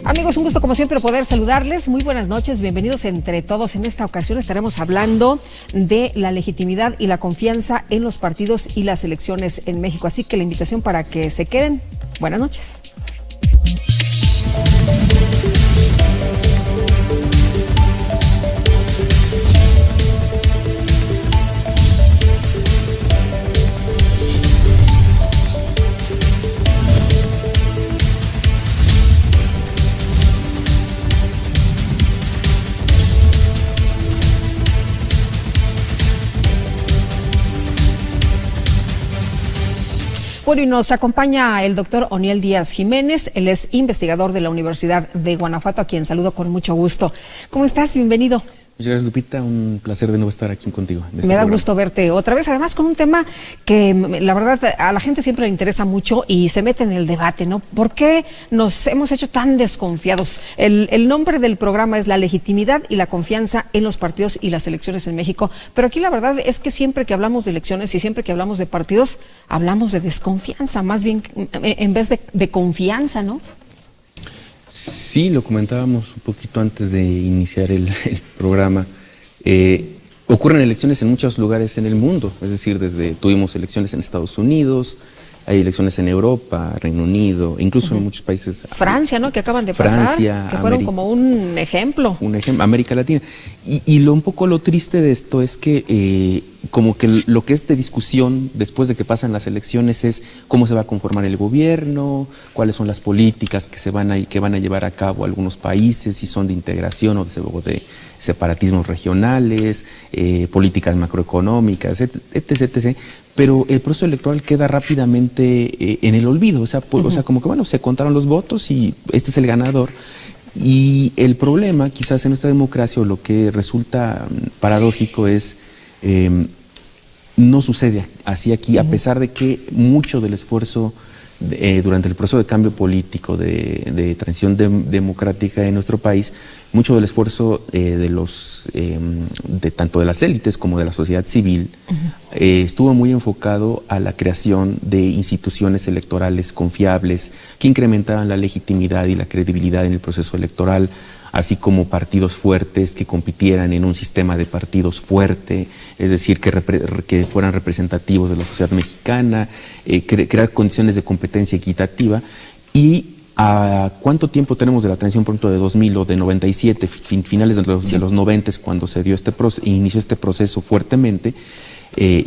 Amigos, un gusto como siempre poder saludarles. Muy buenas noches, bienvenidos entre todos. En esta ocasión estaremos hablando de la legitimidad y la confianza en los partidos y las elecciones en México. Así que la invitación para que se queden. Buenas noches. Bueno, y nos acompaña el doctor Oniel Díaz Jiménez, él es investigador de la Universidad de Guanajuato, a quien saludo con mucho gusto. ¿Cómo estás? Bienvenido. Muchas gracias, Lupita, un placer de nuevo estar aquí contigo. Me da gusto verte otra vez, además con un tema que la verdad a la gente siempre le interesa mucho y se mete en el debate, ¿no? ¿Por qué nos hemos hecho tan desconfiados? El nombre del programa es La legitimidad y la confianza en los partidos y las elecciones en México, pero aquí la verdad es que siempre que hablamos de elecciones y siempre que hablamos de partidos, hablamos de desconfianza, más bien en vez de confianza, ¿no? Sí, lo comentábamos un poquito antes de iniciar el programa. Ocurren elecciones en muchos lugares en el mundo, es decir, tuvimos elecciones en Estados Unidos, hay elecciones en Europa, Reino Unido, incluso en muchos países. Francia, ¿no? Que acaban de pasar, Francia, que fueron como un ejemplo. América Latina. Y un poco lo triste de esto es que como que lo que es de discusión después de que pasan las elecciones es cómo se va a conformar el gobierno, cuáles son las políticas que van a llevar a cabo algunos países, si son de integración o de separatismos regionales, políticas macroeconómicas, etc. Pero el proceso electoral queda rápidamente en el olvido, o sea, como que bueno, se contaron los votos y este es el ganador. Y el problema quizás en nuestra democracia, o lo que resulta paradójico es, no sucede así aquí, a pesar de que mucho del esfuerzo durante el proceso de cambio político, de transición democrática en nuestro país, mucho del esfuerzo de tanto de las élites como de la sociedad civil estuvo muy enfocado a la creación de instituciones electorales confiables que incrementaran la legitimidad y la credibilidad en el proceso electoral, así como partidos fuertes que compitieran en un sistema de partidos fuerte, es decir, que fueran representativos de la sociedad mexicana, crear condiciones de competencia equitativa. ¿Y a cuánto tiempo tenemos de la transición, por ejemplo, de 2000 o de 97, finales de los 90, cuando se dio inició este proceso fuertemente?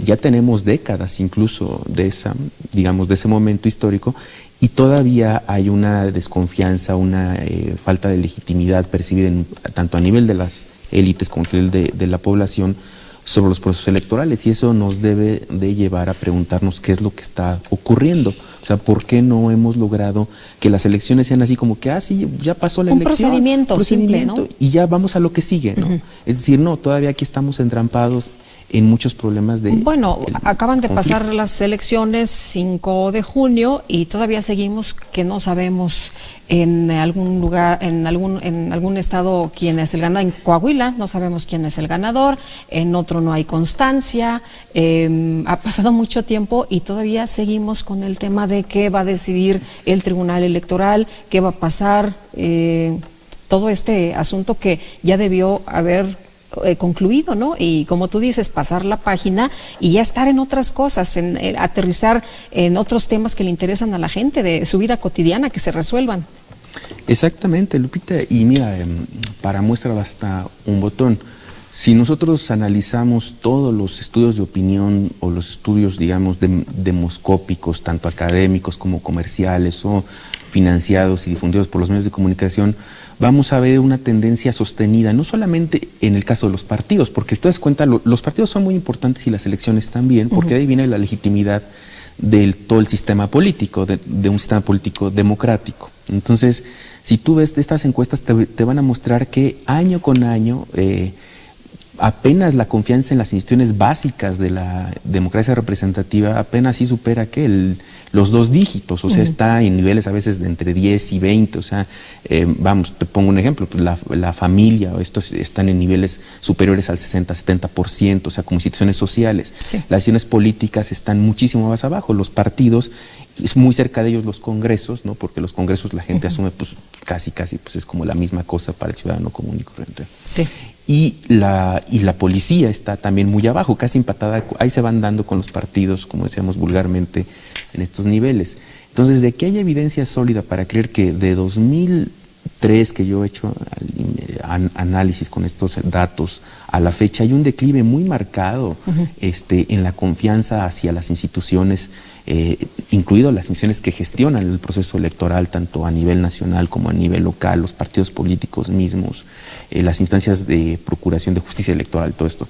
Ya tenemos décadas incluso de ese momento histórico, y todavía hay una desconfianza, una falta de legitimidad percibida tanto a nivel de las élites como a nivel de la población sobre los procesos electorales, y eso nos debe de llevar a preguntarnos qué es lo que está ocurriendo. O sea, ¿por qué no hemos logrado que las elecciones sean así como que, sí, ya pasó la elección? Un procedimiento simple, ¿no? Y ya vamos a lo que sigue, ¿no? Es decir, no, todavía aquí estamos entrampados en muchos problemas de... Bueno, acaban de pasar las elecciones 5 de junio y todavía seguimos que no sabemos en algún lugar, en algún estado quién es el ganador. En Coahuila no sabemos quién es el ganador, en otro no hay constancia. Ha pasado mucho tiempo y todavía seguimos con el tema de qué va a decidir el Tribunal Electoral, qué va a pasar, todo este asunto que ya debió haber concluido, ¿no? Y como tú dices, pasar la página y ya estar en otras cosas, aterrizar en otros temas que le interesan a la gente de su vida cotidiana, que se resuelvan. Exactamente, Lupita, y mira, para muestra basta un botón. Si nosotros analizamos todos los estudios de opinión o los estudios, digamos, demoscópicos, tanto académicos como comerciales o financiados y difundidos por los medios de comunicación, vamos a ver una tendencia sostenida, no solamente en el caso de los partidos, porque te das cuenta, los partidos son muy importantes y las elecciones también, porque ahí viene la legitimidad de todo el sistema político, de un sistema político democrático. Entonces, si tú ves estas encuestas, te van a mostrar que año con año apenas la confianza en las instituciones básicas de la democracia representativa apenas sí supera los 2 dígitos, o sea, está en niveles a veces de entre 10 y 20, o sea, vamos, te pongo un ejemplo, pues la familia, estos están en niveles superiores al 60-70%, o sea, como instituciones sociales. Sí. Las instituciones políticas están muchísimo más abajo, los partidos, es muy cerca de ellos los congresos, ¿no? Porque los congresos la gente asume, pues, casi pues es como la misma cosa para el ciudadano común y corriente. Sí. Y la policía está también muy abajo, casi empatada, ahí se van dando con los partidos, como decíamos vulgarmente, en estos niveles. Entonces, de que haya evidencia sólida para creer que de 2003, que yo he hecho análisis con estos datos, a la fecha hay un declive muy marcado en la confianza hacia las instituciones, incluidas las instituciones que gestionan el proceso electoral, tanto a nivel nacional como a nivel local, los partidos políticos mismos, las instancias de procuración de justicia electoral, todo esto.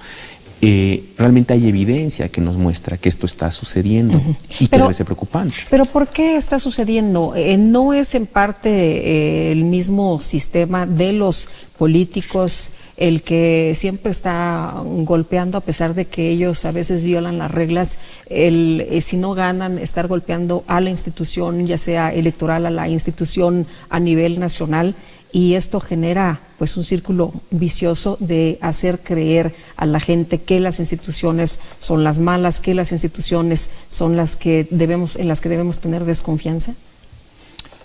Realmente hay evidencia que nos muestra que esto está sucediendo y que debe ser preocupante. Pero ¿por qué está sucediendo? ¿No es en parte el mismo sistema de los políticos el que siempre está golpeando, a pesar de que ellos a veces violan las reglas, si no ganan, estar golpeando a la institución, ya sea electoral, a la institución a nivel nacional? Y esto genera pues un círculo vicioso de hacer creer a la gente que las instituciones son las malas, que las instituciones son en las que debemos tener desconfianza.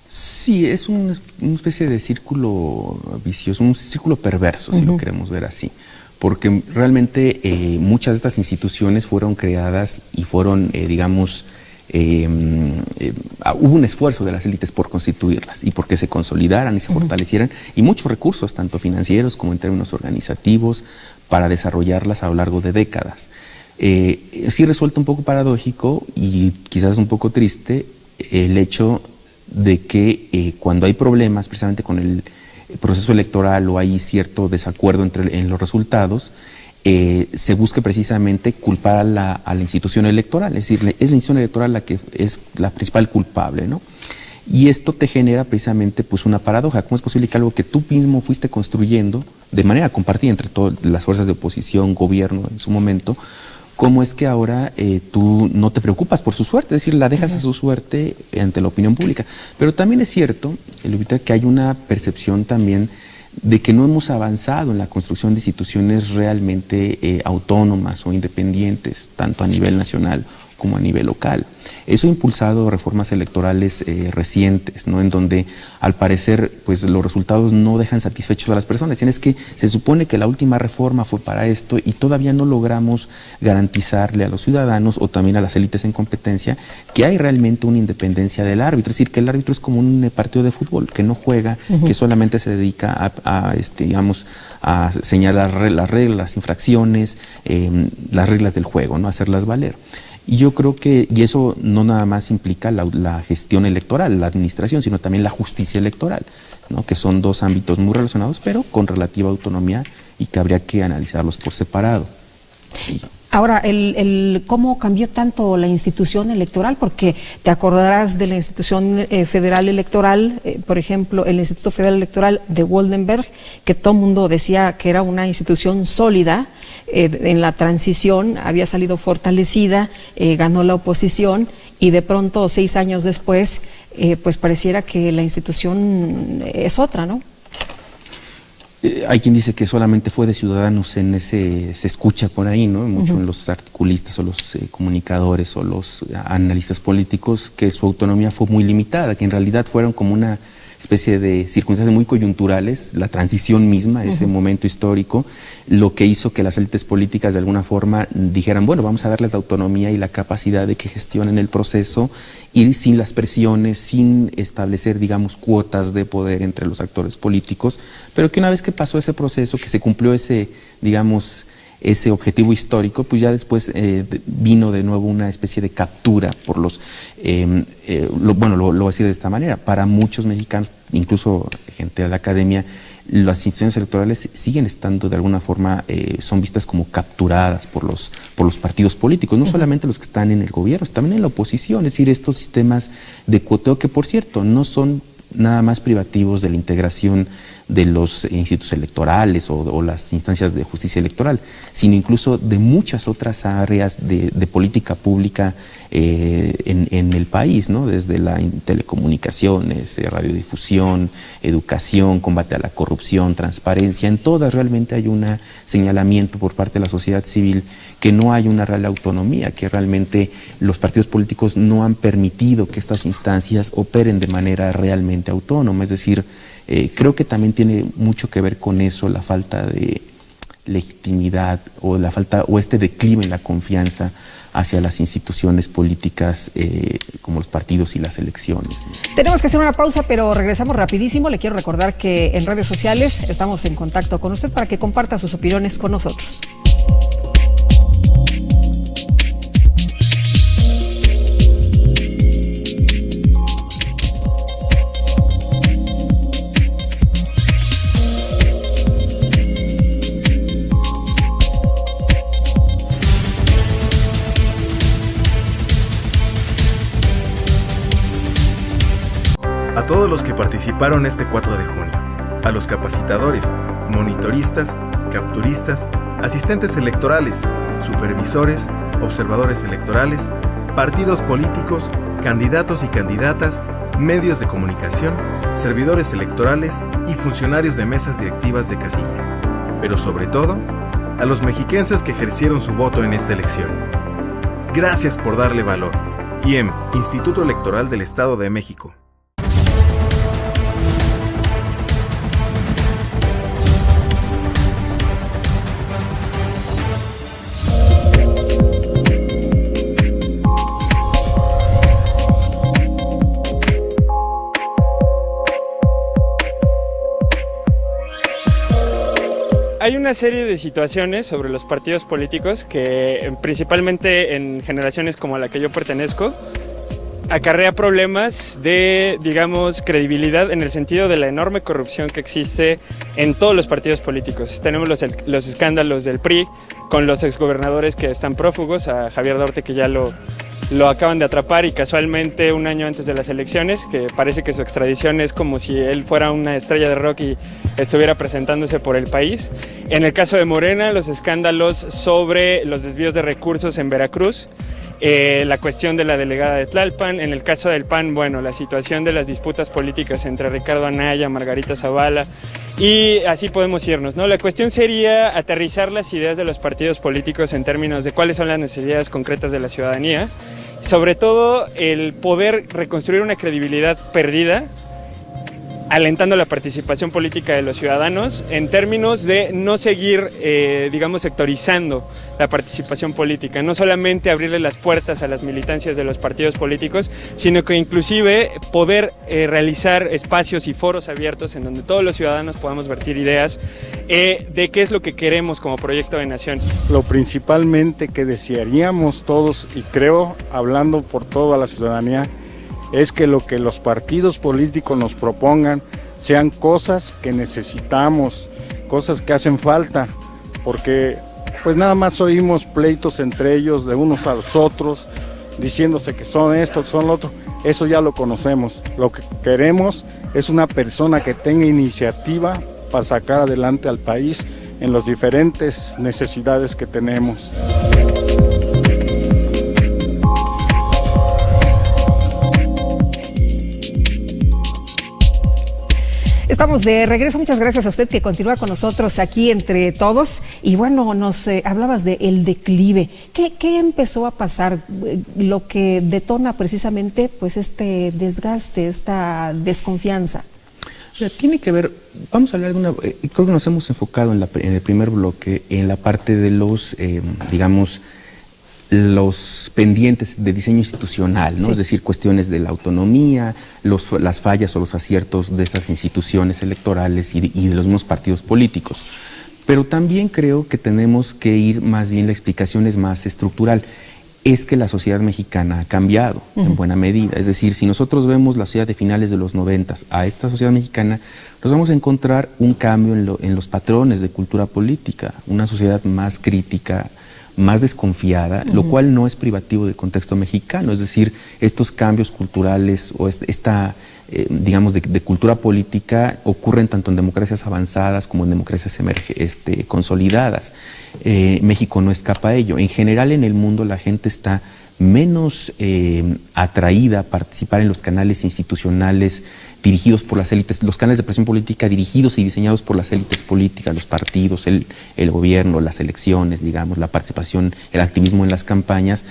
Sí, es una especie de círculo vicioso, un círculo perverso, si lo queremos ver así, porque realmente muchas de estas instituciones fueron creadas y fueron, hubo un esfuerzo de las élites por constituirlas y porque se consolidaran y se fortalecieran, y muchos recursos, tanto financieros como en términos organizativos, para desarrollarlas a lo largo de décadas. Sí resulta un poco paradójico y quizás un poco triste el hecho de que cuando hay problemas precisamente con el proceso electoral o hay cierto desacuerdo en los resultados, se busque precisamente culpar a la institución electoral, es decir, es la institución electoral la que es la principal culpable, ¿no? Y esto te genera precisamente pues una paradoja. ¿Cómo es posible que algo que tú mismo fuiste construyendo de manera compartida entre todas las fuerzas de oposición, gobierno en su momento, cómo es que ahora tú no te preocupas por su suerte, es decir, la dejas a su suerte ante la opinión pública? Pero también es cierto, Lupita, que hay una percepción también de que no hemos avanzado en la construcción de instituciones realmente autónomas o independientes, tanto a nivel nacional como a nivel local. Eso ha impulsado reformas electorales recientes, ¿no? En donde al parecer pues los resultados no dejan satisfechos a las personas. Es que se supone que la última reforma fue para esto y todavía no logramos garantizarle a los ciudadanos o también a las élites en competencia que hay realmente una independencia del árbitro. Es decir, que el árbitro es como un partido de fútbol, que no juega, que solamente se dedica a señalar las reglas, las infracciones, las reglas del juego, ¿no? Hacerlas valer. Y yo creo que, y eso no nada más implica la gestión electoral, la administración, sino también la justicia electoral, ¿no? Que son dos ámbitos muy relacionados, pero con relativa autonomía y que habría que analizarlos por separado. Ahora, ¿cómo cambió tanto la institución electoral? Porque te acordarás de la institución federal electoral, por ejemplo, el Instituto Federal Electoral de Woldenberg, que todo el mundo decía que era una institución sólida, en la transición había salido fortalecida, ganó la oposición y de pronto 6 años después, pues pareciera que la institución es otra, ¿no? Hay quien dice que solamente fue de Ciudadanos se escucha por ahí, ¿no? Mucho en los articulistas o los comunicadores o los analistas políticos, que su autonomía fue muy limitada, que en realidad fueron como una especie de circunstancias muy coyunturales, la transición misma, ese momento histórico, lo que hizo que las élites políticas de alguna forma dijeran, bueno, vamos a darles la autonomía y la capacidad de que gestionen el proceso y sin las presiones, sin establecer, digamos, cuotas de poder entre los actores políticos, pero que una vez que pasó ese proceso, que se cumplió ese, digamos, ese objetivo histórico, pues ya después vino de nuevo una especie de captura por los, lo voy a decir de esta manera, para muchos mexicanos, incluso gente de la academia, las instituciones electorales siguen estando de alguna forma, son vistas como capturadas por los partidos políticos, no solamente los que están en el gobierno, también en la oposición, es decir, estos sistemas de cuoteo que, por cierto, no son nada más privativos de la integración de los institutos electorales o las instancias de justicia electoral, sino incluso de muchas otras áreas de política pública en el país, ¿no? Desde la telecomunicaciones, radiodifusión, educación, combate a la corrupción, transparencia. En todas realmente hay un señalamiento por parte de la sociedad civil que no hay una real autonomía, que realmente los partidos políticos no han permitido que estas instancias operen de manera realmente autónoma, es decir, Creo que también tiene mucho que ver con eso, la falta de legitimidad o la falta o este declive en la confianza hacia las instituciones políticas como los partidos y las elecciones. Tenemos que hacer una pausa, pero regresamos rapidísimo. Le quiero recordar que en redes sociales estamos en contacto con usted para que comparta sus opiniones con nosotros. A todos los que participaron este 4 de junio, a los capacitadores, monitoristas, capturistas, asistentes electorales, supervisores, observadores electorales, partidos políticos, candidatos y candidatas, medios de comunicación, servidores electorales y funcionarios de mesas directivas de casilla. Pero sobre todo, a los mexiquenses que ejercieron su voto en esta elección. Gracias por darle valor. IEM, Instituto Electoral del Estado de México. Hay una serie de situaciones sobre los partidos políticos que principalmente en generaciones como a la que yo pertenezco acarrea problemas de, digamos, credibilidad en el sentido de la enorme corrupción que existe en todos los partidos políticos. Tenemos los escándalos del PRI con los exgobernadores que están prófugos, a Javier Duarte que ya lo acaban de atrapar y casualmente un año antes de las elecciones, que parece que su extradición es como si él fuera una estrella de rock y estuviera presentándose por el país. En el caso de Morena, los escándalos sobre los desvíos de recursos en Veracruz, la cuestión de la delegada de Tlalpan. En el caso del PAN, bueno, la situación de las disputas políticas entre Ricardo Anaya, Margarita Zavala, y así podemos irnos, ¿no? La cuestión sería aterrizar las ideas de los partidos políticos en términos de cuáles son las necesidades concretas de la ciudadanía, sobre todo el poder reconstruir una credibilidad perdida, alentando la participación política de los ciudadanos en términos de no seguir, digamos, sectorizando la participación política, no solamente abrirle las puertas a las militancias de los partidos políticos, sino que inclusive poder realizar espacios y foros abiertos en donde todos los ciudadanos podamos vertir ideas de qué es lo que queremos como proyecto de nación. Lo principalmente que desearíamos todos, y creo, hablando por toda la ciudadanía, es que lo que los partidos políticos nos propongan sean cosas que necesitamos, cosas que hacen falta, porque pues nada más oímos pleitos entre ellos de unos a los otros, diciéndose que son esto, que son lo otro. Eso ya lo conocemos. Lo que queremos es una persona que tenga iniciativa para sacar adelante al país en las diferentes necesidades que tenemos. Estamos de regreso, muchas gracias a usted que continúa con nosotros aquí entre todos. Y bueno, nos hablabas del declive. ¿Qué empezó a pasar? Lo que detona precisamente pues este desgaste, esta desconfianza. Tiene que ver, vamos a hablar de creo que nos hemos enfocado en el primer bloque en la parte de los, digamos, los pendientes de diseño institucional, ¿no? Sí. Es decir, cuestiones de la autonomía, las fallas o los aciertos de estas instituciones electorales y de los mismos partidos políticos. Pero también creo que tenemos que ir más bien, la explicación es más estructural. Es que la sociedad mexicana ha cambiado en buena medida. Es decir, si nosotros vemos la sociedad de finales de los 90 a esta sociedad mexicana, nos vamos a encontrar un cambio en los patrones de cultura política, una sociedad más crítica, más desconfiada, lo cual no es privativo del contexto mexicano. Es decir, estos cambios culturales o digamos, de cultura política ocurren tanto en democracias avanzadas como en democracias consolidadas. México no escapa a ello. En general en el mundo la gente está menos atraída a participar en los canales institucionales dirigidos por las élites, los canales de presión política dirigidos y diseñados por las élites políticas, los partidos, el gobierno, las elecciones, digamos, la participación, el activismo en las campañas,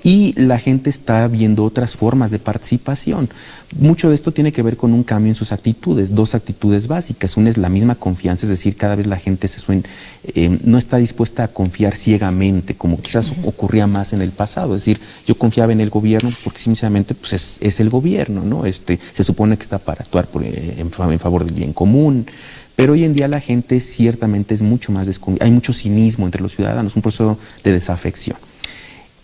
y la gente está viendo otras formas de participación. Mucho de esto tiene que ver con un cambio en sus actitudes, dos actitudes básicas. Una es la misma confianza, es decir, cada vez la gente no está dispuesta a confiar ciegamente, como quizás ocurría más en el pasado. Es decir, yo confiaba en el gobierno porque simplemente pues es el gobierno, ¿no? Se supone que está para actuar en favor del bien común. Pero hoy en día la gente ciertamente es mucho más desconfiada, hay mucho cinismo entre los ciudadanos, un proceso de desafección.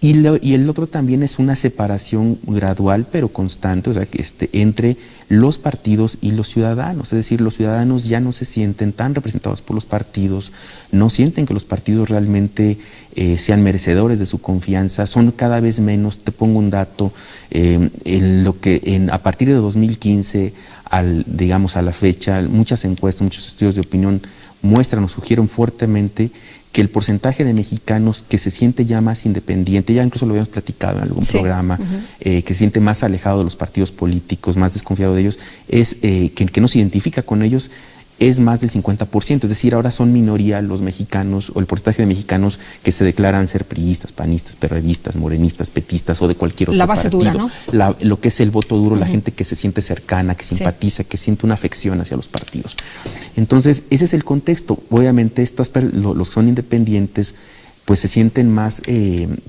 Y el otro también es una separación gradual pero constante, o sea, entre los partidos y los ciudadanos. Es decir, los ciudadanos ya no se sienten tan representados por los partidos, no sienten que los partidos realmente sean merecedores de su confianza, son cada vez menos. Te pongo un dato, a partir de 2015, digamos a la fecha, muchas encuestas, muchos estudios de opinión muestran o sugieren fuertemente que el porcentaje de mexicanos que se siente ya más independiente, ya incluso lo habíamos platicado en algún programa, que se siente más alejado de los partidos políticos, más desconfiado de ellos, es que no se identifica con ellos, es más del 50%, es decir, ahora son minoría los mexicanos, o el porcentaje de mexicanos que se declaran ser priistas, panistas, perredistas, morenistas, petistas o de cualquier otro partido. La base dura, ¿no? Lo que es el voto duro, la gente que se siente cercana, que simpatiza, que siente una afección hacia los partidos. Entonces, ese es el contexto. Obviamente, los que son independientes pues se sienten más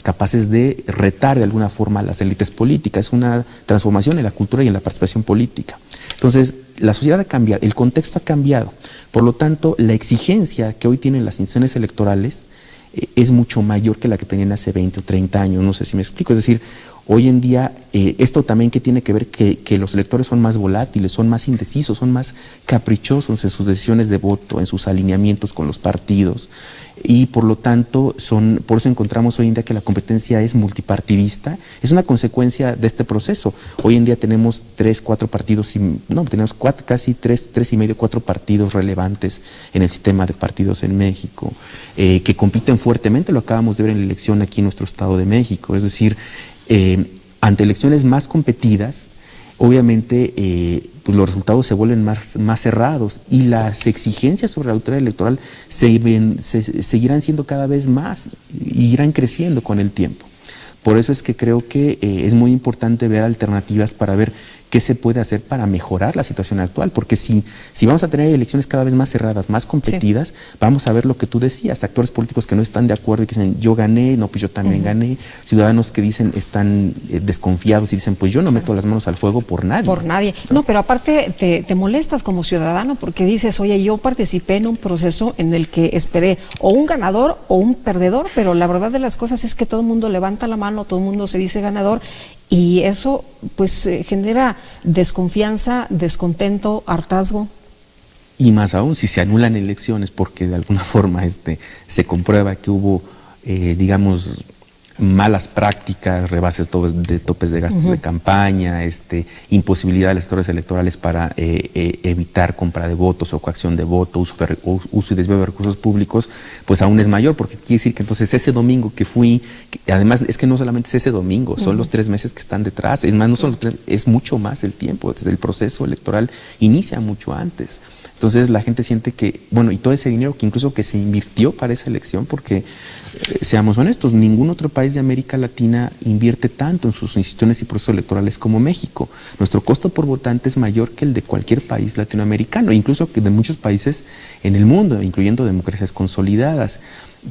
capaces de retar de alguna forma a las élites políticas. Es una transformación en la cultura y en la participación política. Entonces, la sociedad ha cambiado, el contexto ha cambiado. Por lo tanto, la exigencia que hoy tienen las instituciones electorales es mucho mayor que la que tenían hace 20 o 30 años, no sé si me explico. Es decir, hoy en día, esto también que tiene que ver que los electores son más volátiles, son más indecisos, son más caprichosos en sus decisiones de voto, en sus alineamientos con los partidos, y por lo tanto, por eso encontramos hoy en día que la competencia es multipartidista. Es una consecuencia de este proceso. Hoy en día tenemos 4 partidos, tenemos casi 4 partidos relevantes en el sistema de partidos en México, que compiten fuertemente. Lo acabamos de ver en la elección aquí en nuestro Estado de México. Es decir, ante elecciones más competidas, obviamente pues los resultados se vuelven más cerrados, y las exigencias sobre la autoridad electoral seguirán siendo cada vez más y irán creciendo con el tiempo. Por eso es que creo que es muy importante ver alternativas para ver qué se puede hacer para mejorar la situación actual, porque si vamos a tener elecciones cada vez más cerradas, más competidas, vamos a ver lo que tú decías, actores políticos que no están de acuerdo y que dicen, yo gané, no, pues yo también gané, ciudadanos que dicen, están desconfiados y dicen, pues yo no meto las manos al fuego por nadie. Por nadie. No, pero aparte te molestas como ciudadano porque dices, oye, yo participé en un proceso en el que esperé o un ganador o un perdedor, pero la verdad de las cosas es que todo el mundo levanta la mano, todo el mundo se dice ganador, y eso pues genera desconfianza, descontento, hartazgo. Y más aún si se anulan elecciones porque de alguna forma se comprueba que hubo, digamos, malas prácticas, rebases de topes de gastos de campaña, imposibilidad de los sectores electorales para evitar compra de votos o coacción de voto, uso y desvío de recursos públicos, pues aún es mayor, porque quiere decir que entonces ese domingo que fui, además es que no solamente es ese domingo, son los 3 meses que están detrás, es más, no solo 3, es mucho más el tiempo, desde el proceso electoral inicia mucho antes. Entonces la gente siente que, bueno, y todo ese dinero que incluso que se invirtió para esa elección, porque seamos honestos, ningún otro país de América Latina invierte tanto en sus instituciones y procesos electorales como México. Nuestro costo por votante es mayor que el de cualquier país latinoamericano, incluso que de muchos países en el mundo, incluyendo democracias consolidadas.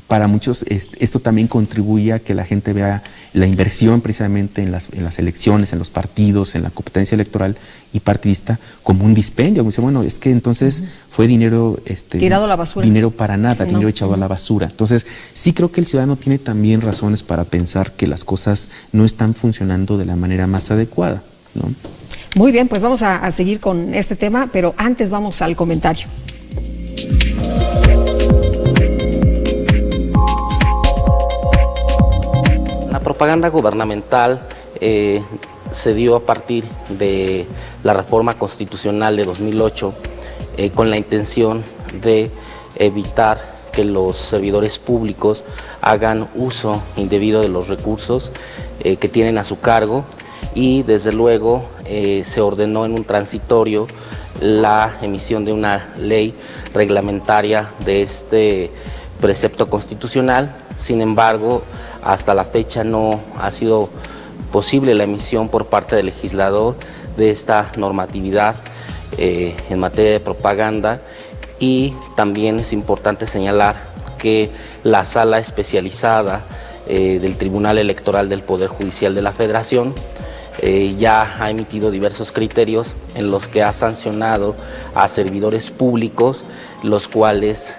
Para muchos esto también contribuye a que la gente vea la inversión precisamente en las elecciones, en los partidos, en la competencia electoral y partidista como un dispendio. Dice, bueno, es que entonces fue dinero tirado a la basura. Dinero para nada, dinero echado a la basura. Entonces, sí creo que el ciudadano tiene también razones para pensar que las cosas no están funcionando de la manera más adecuada, ¿no? Muy bien, pues vamos a seguir con este tema, pero antes vamos al comentario. La propaganda gubernamental se dio a partir de la reforma constitucional de 2008 con la intención de evitar que los servidores públicos hagan uso indebido de los recursos que tienen a su cargo, y desde luego se ordenó en un transitorio la emisión de una ley reglamentaria de este precepto constitucional. Sin embargo, hasta la fecha no ha sido posible la emisión por parte del legislador de esta normatividad en materia de propaganda, y también es importante señalar que la Sala Especializada del Tribunal Electoral del Poder Judicial de la Federación ya ha emitido diversos criterios en los que ha sancionado a servidores públicos los cuales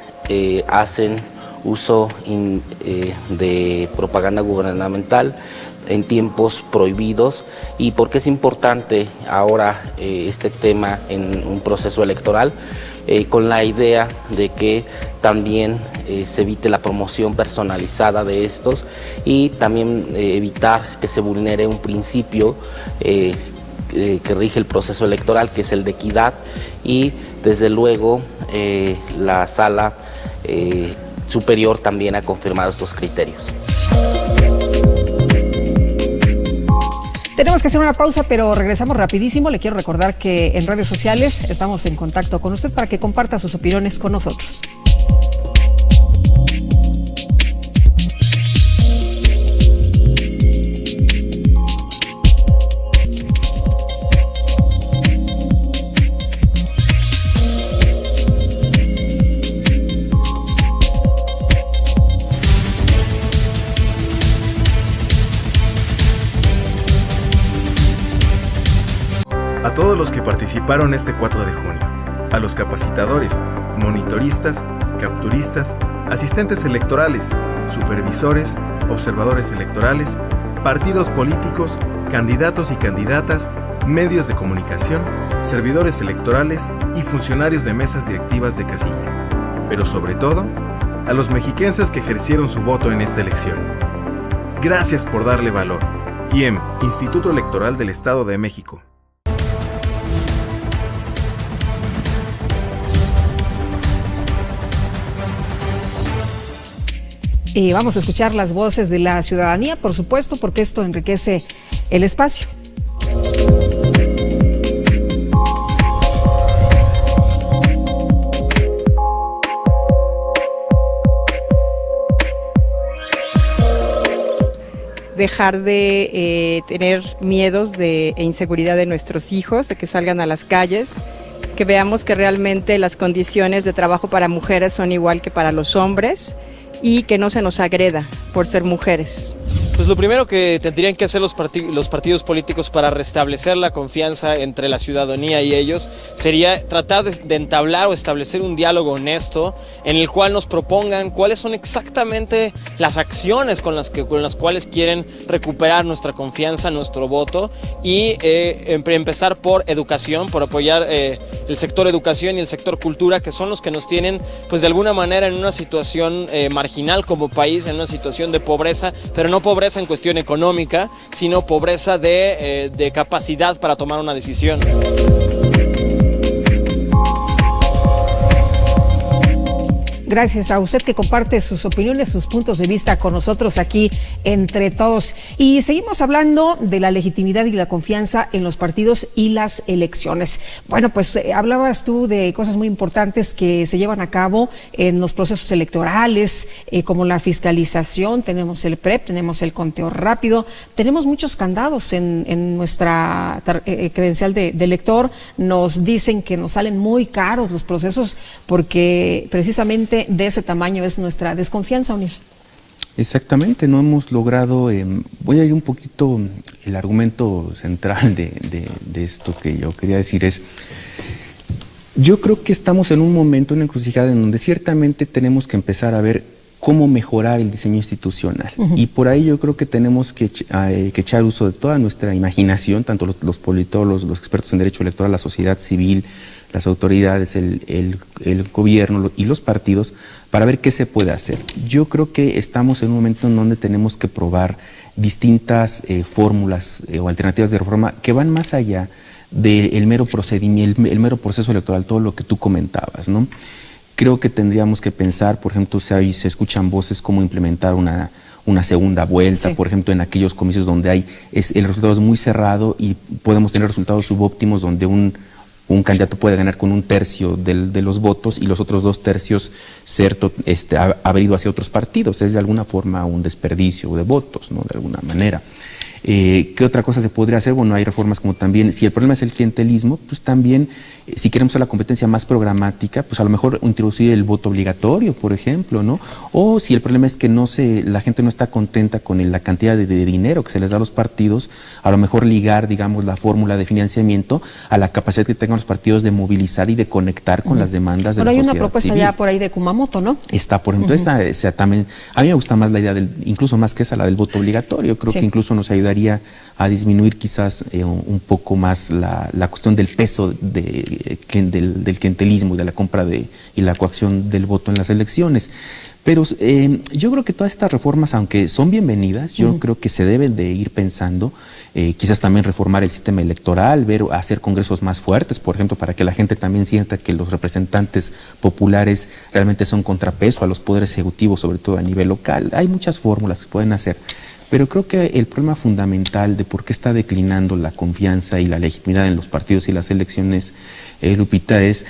hacen uso de propaganda gubernamental en tiempos prohibidos. ¿Y por qué es importante ahora este tema en un proceso electoral? Con la idea de que también se evite la promoción personalizada de estos, y también evitar que se vulnere un principio que rige el proceso electoral, que es el de equidad, y desde luego la Sala Superior también ha confirmado estos criterios. Tenemos que hacer una pausa, pero regresamos rapidísimo. Le quiero recordar que en redes sociales estamos en contacto con usted para que comparta sus opiniones con nosotros. A todos los que participaron este 4 de junio, a los capacitadores, monitoristas, capturistas, asistentes electorales, supervisores, observadores electorales, partidos políticos, candidatos y candidatas, medios de comunicación, servidores electorales y funcionarios de mesas directivas de casilla. Pero sobre todo, a los mexiquenses que ejercieron su voto en esta elección. Gracias por darle valor. IEM, Instituto Electoral del Estado de México. Vamos a escuchar las voces de la ciudadanía, por supuesto, porque esto enriquece el espacio. Dejar de tener miedos e inseguridad de nuestros hijos, de que salgan a las calles, que veamos que realmente las condiciones de trabajo para mujeres son igual que para los hombres, y que no se nos agreda por ser mujeres. Pues lo primero que tendrían que hacer los partidos políticos para restablecer la confianza entre la ciudadanía y ellos sería tratar de entablar o establecer un diálogo honesto en el cual nos propongan cuáles son exactamente las acciones con las cuales quieren recuperar nuestra confianza, nuestro voto, y empezar por educación, por apoyar el sector educación y el sector cultura, que son los que nos tienen pues de alguna manera en una situación marginal como país, en una situación de pobreza, pero no pobreza en cuestión económica, sino pobreza de capacidad para tomar una decisión. Gracias a usted que comparte sus opiniones, sus puntos de vista con nosotros aquí entre todos. Y seguimos hablando de la legitimidad y la confianza en los partidos y las elecciones. Bueno, pues hablabas tú de cosas muy importantes que se llevan a cabo en los procesos electorales, como la fiscalización, tenemos el PREP, tenemos el conteo rápido, tenemos muchos candados en nuestra credencial de elector. Nos dicen que nos salen muy caros los procesos porque precisamente de ese tamaño es nuestra desconfianza, O'Neill. Exactamente, no hemos logrado, voy a ir un poquito, el argumento central de esto que yo quería decir es, yo creo que estamos en un momento, una encrucijada en donde ciertamente tenemos que empezar a ver cómo mejorar el diseño institucional. Y por ahí yo creo que tenemos que echar uso de toda nuestra imaginación, tanto los politólogos, los expertos en derecho electoral, la sociedad civil, las autoridades, el gobierno y los partidos, para ver qué se puede hacer. Yo creo que estamos en un momento en donde tenemos que probar distintas fórmulas o alternativas de reforma que van más allá del mero procedimiento, el mero proceso electoral, todo lo que tú comentabas, ¿no? Creo que tendríamos que pensar, por ejemplo, si se escuchan voces como implementar una segunda vuelta, sí, por ejemplo, en aquellos comicios donde el resultado es muy cerrado y podemos tener resultados subóptimos donde un candidato puede ganar con 1/3 de los votos y los otros 2/3 haber ido hacia otros partidos. Es de alguna forma un desperdicio de votos, ¿no? De alguna manera. ¿Qué otra cosa se podría hacer? Bueno, hay reformas como también, si el problema es el clientelismo, pues también, si queremos hacer la competencia más programática, pues a lo mejor introducir el voto obligatorio, por ejemplo, ¿no? O si el problema es que la gente no está contenta con la cantidad de dinero que se les da a los partidos, a lo mejor ligar, digamos, la fórmula de financiamiento a la capacidad que tengan los partidos de movilizar y de conectar con las demandas de la sociedad civil. Hay una propuesta ya por ahí de Kumamoto, ¿no? Está, por ejemplo, también, a mí me gusta más la idea incluso más que esa, la del voto obligatorio. Creo que incluso nos ayudaría a disminuir quizás un poco más la cuestión del peso del clientelismo y de la compra y la coacción del voto en las elecciones. Pero yo creo que todas estas reformas, aunque son bienvenidas, yo creo que se deben de ir pensando, quizás también reformar el sistema electoral, hacer congresos más fuertes, por ejemplo, para que la gente también sienta que los representantes populares realmente son contrapeso a los poderes ejecutivos, sobre todo a nivel local. Hay muchas fórmulas que se pueden hacer. Pero creo que el problema fundamental de por qué está declinando la confianza y la legitimidad en los partidos y las elecciones, Lupita, es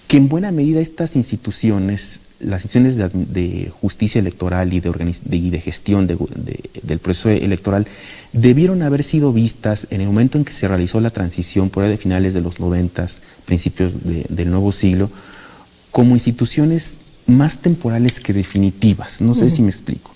que en buena medida estas instituciones, las instituciones de justicia electoral y de gestión del proceso electoral, debieron haber sido vistas en el momento en que se realizó la transición por ahí de finales de los 90, principios del nuevo siglo, como instituciones más temporales que definitivas. No sé si me explico.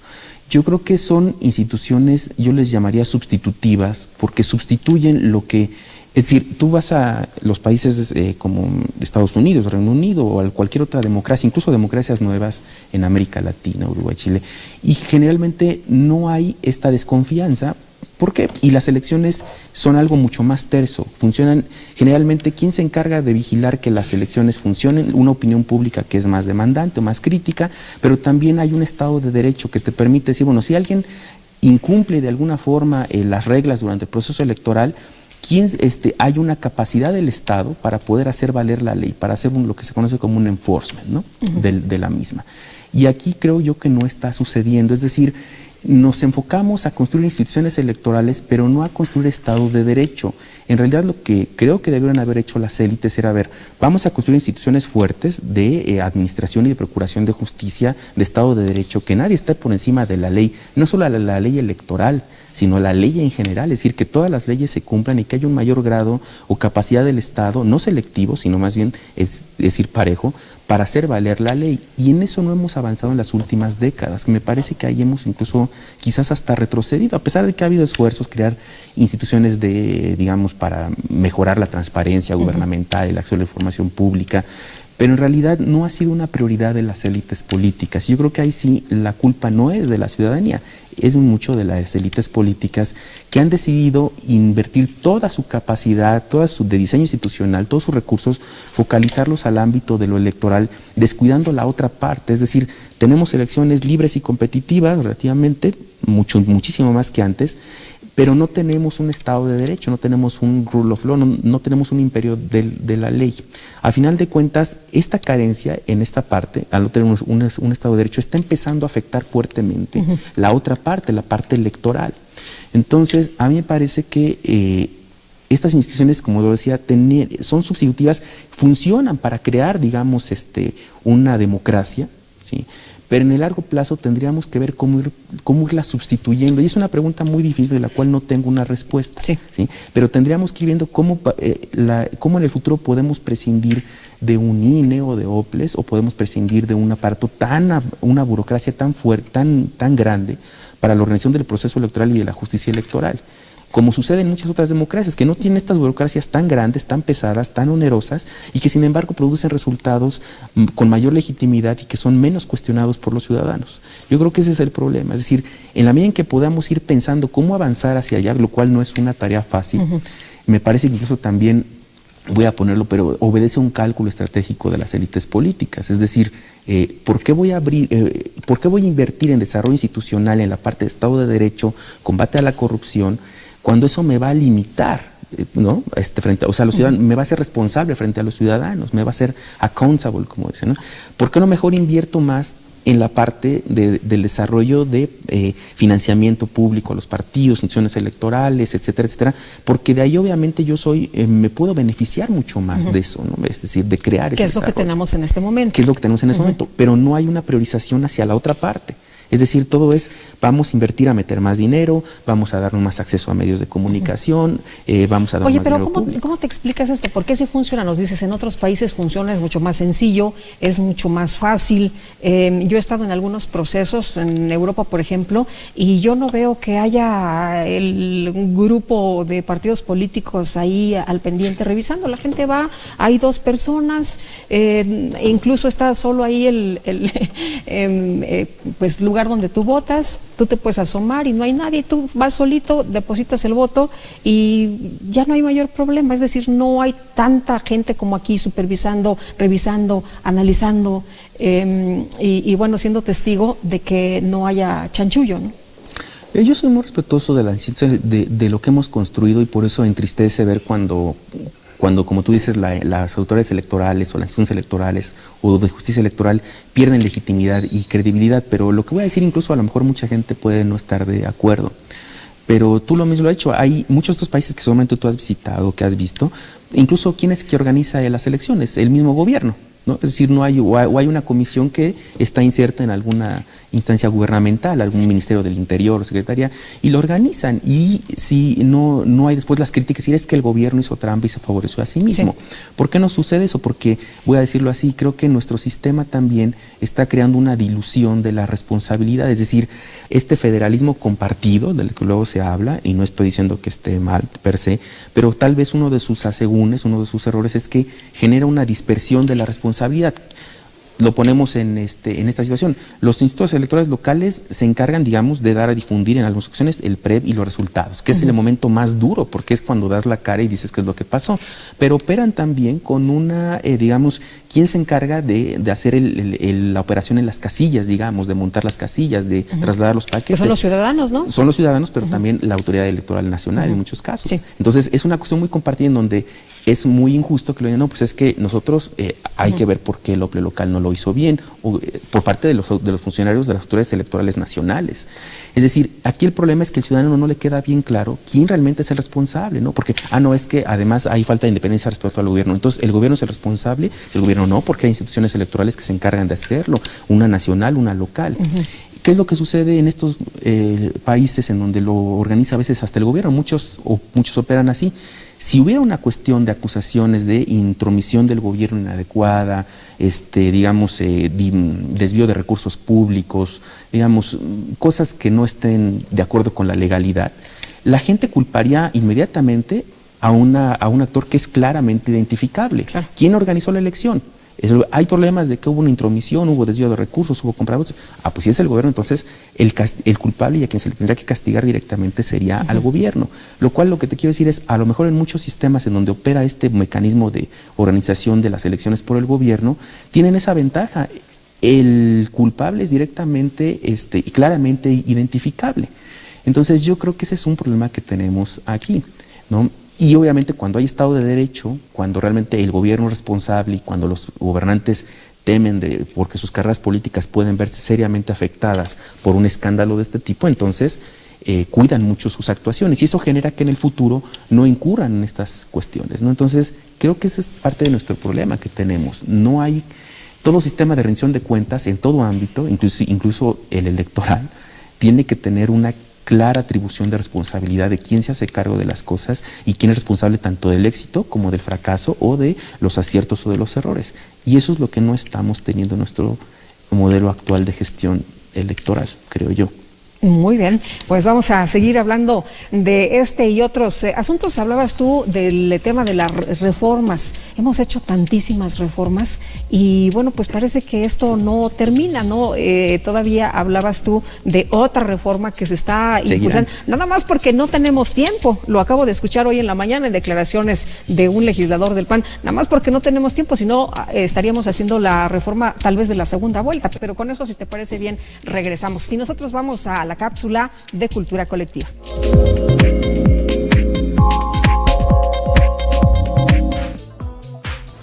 Yo creo que son instituciones, yo les llamaría sustitutivas, porque sustituyen lo que, es decir, tú vas a los países como Estados Unidos, Reino Unido o a cualquier otra democracia, incluso democracias nuevas en América Latina, Uruguay, Chile, y generalmente no hay esta desconfianza. ¿Por qué? Y las elecciones son algo mucho más terso, funcionan generalmente. ¿Quién se encarga de vigilar que las elecciones funcionen? Una opinión pública que es más demandante o más crítica, pero también hay un Estado de Derecho que te permite decir, bueno, si alguien incumple de alguna forma las reglas durante el proceso electoral, hay una capacidad del Estado para poder hacer valer la ley, para hacer lo que se conoce como un enforcement, ¿no? de la misma. Y aquí creo yo que no está sucediendo, es decir, nos enfocamos a construir instituciones electorales, pero no a construir Estado de Derecho. En realidad lo que creo que debieron haber hecho las élites era, vamos a construir instituciones fuertes de administración y de procuración de justicia, de Estado de Derecho, que nadie esté por encima de la ley, no solo la ley electoral, sino la ley en general, es decir, que todas las leyes se cumplan y que haya un mayor grado o capacidad del Estado, no selectivo, sino más bien, es decir, parejo, para hacer valer la ley. Y en eso no hemos avanzado en las últimas décadas. Me parece que ahí hemos incluso quizás hasta retrocedido, a pesar de que ha habido esfuerzos crear instituciones digamos, para mejorar la transparencia gubernamental, el acceso a la información pública, pero en realidad no ha sido una prioridad de las élites políticas. Yo creo que ahí sí la culpa no es de la ciudadanía, es mucho de las élites políticas que han decidido invertir toda su capacidad, de diseño institucional, todos sus recursos, focalizarlos al ámbito de lo electoral, descuidando la otra parte. Es decir, tenemos elecciones libres y competitivas relativamente, muchísimo más que antes, pero no tenemos un Estado de Derecho, no tenemos un rule of law, no tenemos un imperio de la ley. A final de cuentas, esta carencia en esta parte, al no tener un Estado de Derecho, está empezando a afectar fuertemente la otra parte, la parte electoral. Entonces, a mí me parece que estas instituciones, como lo decía, son sustitutivas, funcionan para crear, digamos, una democracia, ¿sí? Pero en el largo plazo tendríamos que ver cómo irla sustituyendo. Y es una pregunta muy difícil de la cual no tengo una respuesta. Sí. Pero tendríamos que ir viendo cómo en el futuro podemos prescindir de un INE o de OPLES, o podemos prescindir de un aparato una burocracia tan fuerte, tan grande para la organización del proceso electoral y de la justicia electoral. Como sucede en muchas otras democracias, que no tienen estas burocracias tan grandes, tan pesadas, tan onerosas, y que sin embargo producen resultados con mayor legitimidad y que son menos cuestionados por los ciudadanos. Yo creo que ese es el problema. Es decir, en la medida en que podamos ir pensando cómo avanzar hacia allá, lo cual no es una tarea fácil, me parece que incluso también, voy a ponerlo, pero obedece a un cálculo estratégico de las élites políticas. Es decir, ¿por qué voy a invertir en desarrollo institucional en la parte de Estado de Derecho, combate a la corrupción, cuando eso me va a limitar ¿no? Frente, o sea, los ciudadanos, me va a ser responsable frente a los ciudadanos, me va a ser accountable, como dicen, ¿no? ¿Por qué no mejor invierto más en la parte del desarrollo de financiamiento público a los partidos, instituciones electorales, etcétera, etcétera? Porque de ahí obviamente yo me puedo beneficiar mucho más de eso, ¿no? Es decir, de crear ese desarrollo. ¿Qué es lo que tenemos en este momento? ¿Qué es lo que tenemos en este momento? Pero no hay una priorización hacia la otra parte. Es decir, todo es, vamos a invertir a meter más dinero, vamos a darnos más acceso a medios de comunicación, vamos a dar más dinero público. Oye, pero ¿cómo te explicas esto? ¿Por qué si funciona? Nos dices, en otros países funciona, es mucho más sencillo, es mucho más fácil. Yo he estado en algunos procesos, en Europa, por ejemplo, y yo no veo que haya un grupo de partidos políticos ahí al pendiente revisando. La gente va, hay 2 personas, incluso está solo ahí pues lugar donde tú votas, tú te puedes asomar y no hay nadie, tú vas solito, depositas el voto y ya no hay mayor problema. Es decir, no hay tanta gente como aquí supervisando, revisando, analizando y bueno, siendo testigo de que no haya chanchullo, ¿no? Yo soy muy respetuoso de lo que hemos construido y por eso entristece ver cuando, como tú dices, las autoridades electorales o las instituciones electorales o de justicia electoral pierden legitimidad y credibilidad, pero lo que voy a decir, incluso a lo mejor mucha gente puede no estar de acuerdo, pero tú lo mismo lo has hecho. Hay muchos de estos países que seguramente tú has visitado, que has visto, incluso quién es que organiza las elecciones, el mismo gobierno, ¿no? Es decir, no hay, o hay una comisión que está inserta en alguna instancia gubernamental, algún ministerio del interior, secretaría, y lo organizan. Y si no hay después las críticas, y es que el gobierno hizo trampa y se favoreció a sí mismo. Sí. ¿Por qué no sucede eso? Porque, voy a decirlo así, creo que nuestro sistema también está creando una dilución de la responsabilidad, es decir, este federalismo compartido, del que luego se habla, y no estoy diciendo que esté mal per se, pero tal vez uno de sus asegúnes, uno de sus errores es que genera una dispersión de la responsabilidad. Lo ponemos en esta situación. Los institutos electorales locales se encargan, digamos, de dar a difundir en algunas ocasiones el PREP y los resultados, que es el momento más duro, porque es cuando das la cara y dices qué es lo que pasó. Pero operan también con una, digamos, ¿quién se encarga de hacer la operación en las casillas, digamos, de montar las casillas, de trasladar los paquetes? Pues son los ciudadanos, ¿no? Son los ciudadanos, pero también la autoridad electoral nacional en muchos casos. Sí. Entonces, es una cuestión muy compartida en donde es muy injusto que lo digan, no, pues es que nosotros hay que ver por qué el OPLE local no lo hizo bien, o, por parte de los funcionarios de las autoridades electorales nacionales. Es decir, aquí el problema es que al ciudadano no le queda bien claro quién realmente es el responsable, ¿no? Porque, no, es que además hay falta de independencia respecto al gobierno. Entonces, ¿el gobierno es el responsable? Si el gobierno no, porque hay instituciones electorales que se encargan de hacerlo, una nacional, una local. ¿Qué es lo que sucede en estos países en donde lo organiza a veces hasta el gobierno? Muchos operan así. Si hubiera una cuestión de acusaciones de intromisión del gobierno inadecuada, digamos, desvío de recursos públicos, digamos, cosas que no estén de acuerdo con la legalidad, la gente culparía inmediatamente a un actor que es claramente identificable. Claro. ¿Quién organizó la elección? Hay problemas de que hubo una intromisión, hubo desvío de recursos, hubo compra de votos. Pues si es el gobierno, entonces el culpable y a quien se le tendría que castigar directamente sería al gobierno. Lo cual lo que te quiero decir es, a lo mejor en muchos sistemas en donde opera este mecanismo de organización de las elecciones por el gobierno, tienen esa ventaja. El culpable es directamente y claramente identificable. Entonces yo creo que ese es un problema que tenemos aquí, ¿no? Y obviamente cuando hay Estado de Derecho, cuando realmente el gobierno es responsable y cuando los gobernantes temen porque sus carreras políticas pueden verse seriamente afectadas por un escándalo de este tipo, entonces cuidan mucho sus actuaciones y eso genera que en el futuro no incurran en estas cuestiones, ¿no? Entonces creo que ese es parte de nuestro problema que tenemos. No hay todo sistema de rendición de cuentas en todo ámbito, incluso el electoral, tiene que tener una clara atribución de responsabilidad de quién se hace cargo de las cosas y quién es responsable tanto del éxito como del fracaso o de los aciertos o de los errores. Y eso es lo que no estamos teniendo en nuestro modelo actual de gestión electoral, creo yo. Muy bien, pues vamos a seguir hablando de este y otros asuntos. Hablabas tú del tema de las reformas. Hemos hecho tantísimas reformas y bueno, pues parece que esto no termina, ¿no? Todavía hablabas tú de otra reforma que se está impulsando, nada más porque no tenemos tiempo. Lo acabo de escuchar hoy en la mañana en declaraciones de un legislador del PAN, nada más porque no tenemos tiempo, si no estaríamos haciendo la reforma tal vez de la segunda vuelta, pero con eso, si te parece bien, regresamos. Y nosotros vamos a la cápsula de cultura colectiva.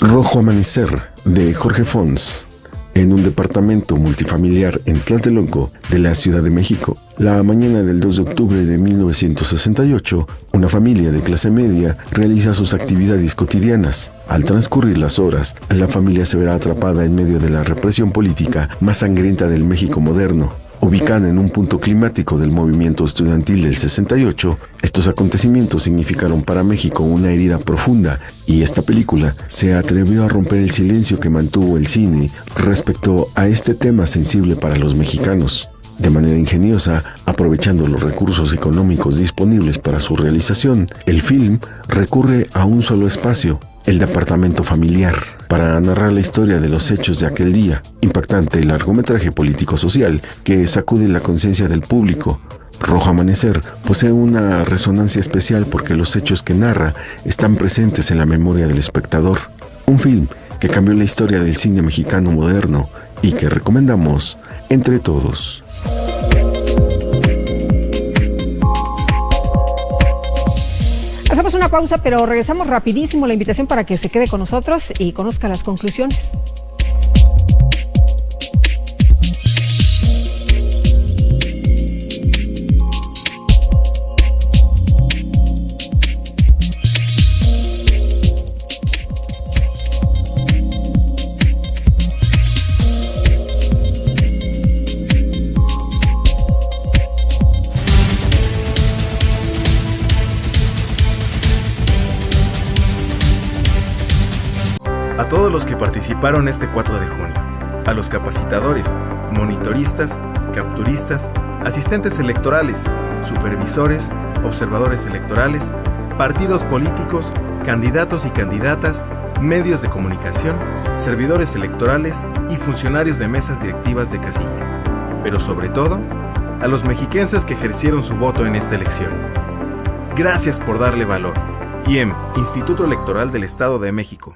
Rojo Amanecer, de Jorge Fons. En un departamento multifamiliar en Tlatelolco de la Ciudad de México, la mañana del 2 de octubre de 1968, una familia de clase media realiza sus actividades cotidianas. Al transcurrir las horas, la familia se verá atrapada en medio de la represión política más sangrienta del México moderno. Ubicada en un punto climático del movimiento estudiantil del 68, estos acontecimientos significaron para México una herida profunda y esta película se atrevió a romper el silencio que mantuvo el cine respecto a este tema sensible para los mexicanos. De manera ingeniosa, aprovechando los recursos económicos disponibles para su realización, el film recurre a un solo espacio, el departamento familiar, para narrar la historia de los hechos de aquel día. Impactante largometraje político-social que sacude la conciencia del público. Rojo Amanecer posee una resonancia especial porque los hechos que narra están presentes en la memoria del espectador. Un film que cambió la historia del cine mexicano moderno y que recomendamos entre todos. Hacemos una pausa, pero regresamos rapidísimo. La invitación para que se quede con nosotros y conozca las conclusiones. A todos los que participaron este 4 de junio, a los capacitadores, monitoristas, capturistas, asistentes electorales, supervisores, observadores electorales, partidos políticos, candidatos y candidatas, medios de comunicación, servidores electorales y funcionarios de mesas directivas de casilla. Pero sobre todo, a los mexiquenses que ejercieron su voto en esta elección. Gracias por darle valor. IEM, Instituto Electoral del Estado de México.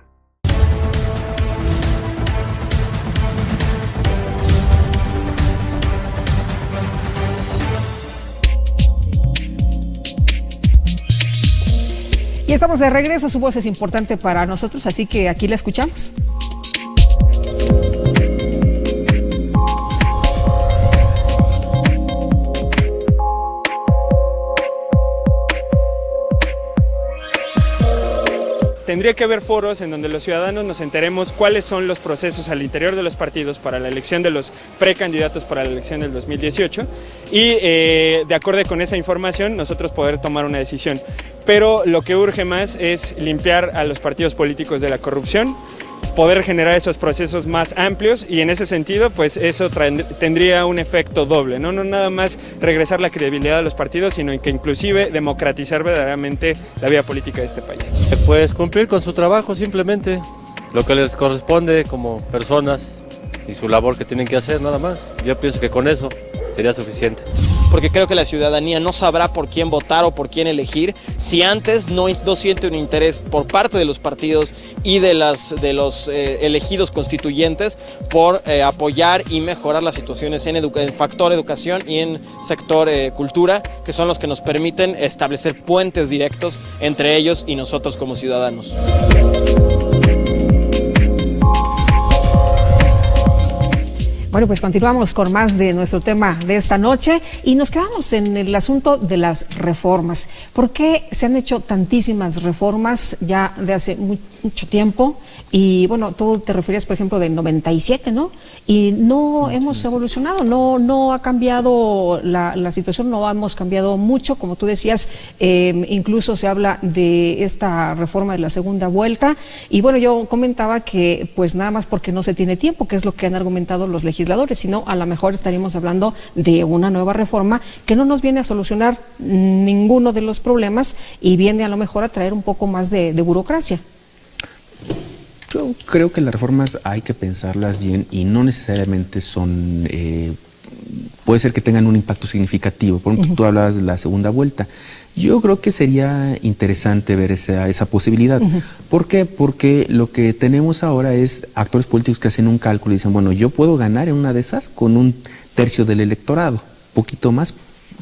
Y estamos de regreso, su voz es importante para nosotros, así que aquí la escuchamos. Tendría que haber foros en donde los ciudadanos nos enteremos cuáles son los procesos al interior de los partidos para la elección de los precandidatos para la elección del 2018 y de acuerdo con esa información nosotros poder tomar una decisión. Pero lo que urge más es limpiar a los partidos políticos de la corrupción, poder generar esos procesos más amplios y en ese sentido pues eso tendría un efecto doble, ¿no? No nada más regresar la credibilidad a los partidos, sino que inclusive democratizar verdaderamente la vida política de este país. Pues cumplir con su trabajo simplemente, lo que les corresponde como personas y su labor que tienen que hacer nada más. Yo pienso que con eso sería suficiente. Porque creo que la ciudadanía no sabrá por quién votar o por quién elegir si antes no siente un interés por parte de los partidos y de los elegidos constituyentes por apoyar y mejorar las situaciones en factor educación y en sector cultura, que son los que nos permiten establecer puentes directos entre ellos y nosotros como ciudadanos. Bueno, pues continuamos con más de nuestro tema de esta noche y nos quedamos en el asunto de las reformas. ¿Por qué se han hecho tantísimas reformas ya de hace mucho tiempo? Y bueno, tú te referías, por ejemplo, del 97, ¿no? Y no hemos evolucionado, no ha cambiado la situación, no hemos cambiado mucho, como tú decías, incluso se habla de esta reforma de la segunda vuelta. Y bueno, yo comentaba que pues nada más porque no se tiene tiempo, que es lo que han argumentado los legisladores, sino a lo mejor estaríamos hablando de una nueva reforma que no nos viene a solucionar ninguno de los problemas y viene a lo mejor a traer un poco más de burocracia. Yo creo que las reformas hay que pensarlas bien y no necesariamente son, puede ser que tengan un impacto significativo. Por ejemplo, tú hablabas de la segunda vuelta. Yo creo que sería interesante ver esa posibilidad. ¿Por qué? Porque lo que tenemos ahora es actores políticos que hacen un cálculo y dicen, bueno, yo puedo ganar en una de esas con un tercio del electorado, poquito más,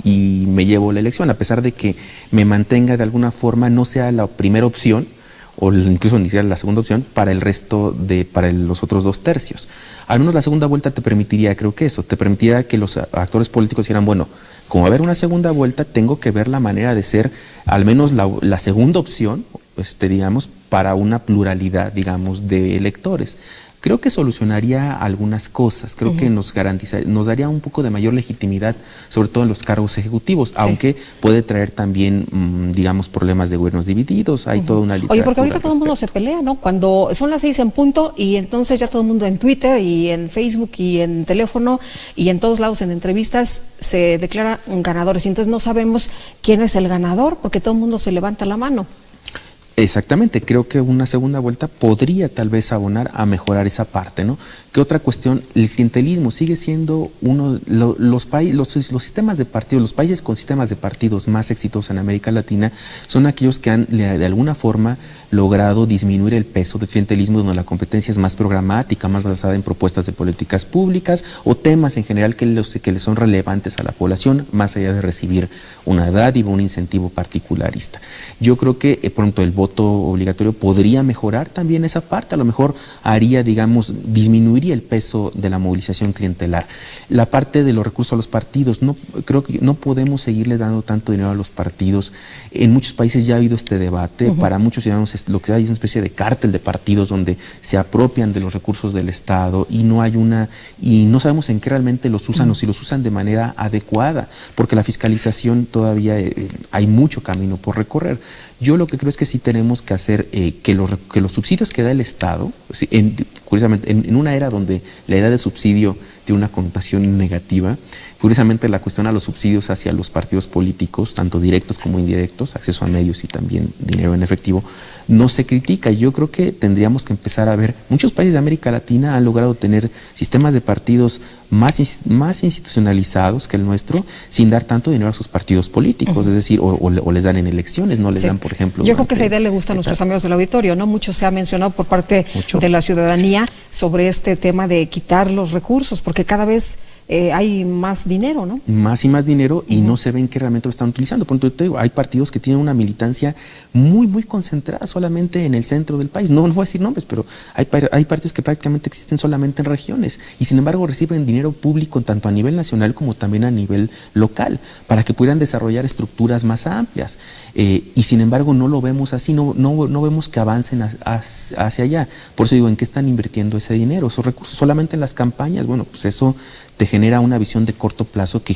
y me llevo la elección, a pesar de que me mantenga de alguna forma, no sea la primera opción. o incluso ni siquiera la segunda opción, para el resto para los otros 2 tercios. Al menos la segunda vuelta te permitiría, creo que eso, te permitiría que los actores políticos dijeran, bueno, como va a haber una segunda vuelta, tengo que ver la manera de ser al menos la segunda opción, digamos, para una pluralidad, digamos, de electores. Creo que solucionaría algunas cosas, creo que nos daría un poco de mayor legitimidad, sobre todo en los cargos ejecutivos, aunque puede traer también, digamos, problemas de gobiernos divididos, hay toda una literatura. Oye, porque ahorita todo el mundo se pelea, ¿no? Cuando son las 6 en punto y entonces ya todo el mundo en Twitter y en Facebook y en teléfono y en todos lados en entrevistas se declaran ganadores y entonces no sabemos quién es el ganador porque todo el mundo se levanta la mano. Exactamente, creo que una segunda vuelta podría tal vez abonar a mejorar esa parte, ¿no? ¿Qué otra cuestión? El clientelismo sigue siendo uno de los sistemas de partidos, los países con sistemas de partidos más exitosos en América Latina son aquellos que han de alguna forma logrado disminuir el peso del clientelismo, donde la competencia es más programática, más basada en propuestas de políticas públicas o temas en general que les son relevantes a la población, más allá de recibir una dádiva, un incentivo particularista. Yo creo que pronto el voto obligatorio podría mejorar también esa parte, a lo mejor haría, digamos, disminuiría el peso de la movilización clientelar. La parte de los recursos a los partidos, creo que no podemos seguirle dando tanto dinero a los partidos. En muchos países ya ha habido este debate, para muchos ciudadanos lo que hay es una especie de cártel de partidos donde se apropian de los recursos del Estado y no sabemos en qué realmente los usan o si los usan de manera adecuada, porque la fiscalización todavía hay mucho camino por recorrer. Yo lo que creo es que sí tenemos que hacer que los subsidios que da el Estado, curiosamente, en una era donde la idea de subsidio tiene una connotación negativa, curiosamente la cuestión a los subsidios hacia los partidos políticos, tanto directos como indirectos, acceso a medios y también dinero en efectivo, no se critica. Yo creo que tendríamos que empezar a ver, muchos países de América Latina han logrado tener sistemas de partidos más institucionalizados que el nuestro, sin dar tanto dinero a sus partidos políticos, es decir, o les dan en elecciones, no les dan, por ejemplo. Yo creo que esa idea le gusta a nuestros amigos del auditorio, ¿no? Mucho se ha mencionado por parte de la ciudadanía sobre este tema de quitar los recursos, porque cada vez hay más dinero, ¿no? Más y más dinero y no se ven que realmente lo están utilizando. Por ejemplo, te digo, hay partidos que tienen una militancia muy, muy concentrada solamente en el centro del país. No voy a decir nombres, pero hay partidos que prácticamente existen solamente en regiones y sin embargo reciben dinero público tanto a nivel nacional como también a nivel local para que pudieran desarrollar estructuras más amplias. Y sin embargo no lo vemos así, no vemos que avancen hacia allá. Por eso digo, ¿en qué están invirtiendo ese dinero? Esos recursos solamente en las campañas, bueno, pues eso te genera una visión de corto plazo que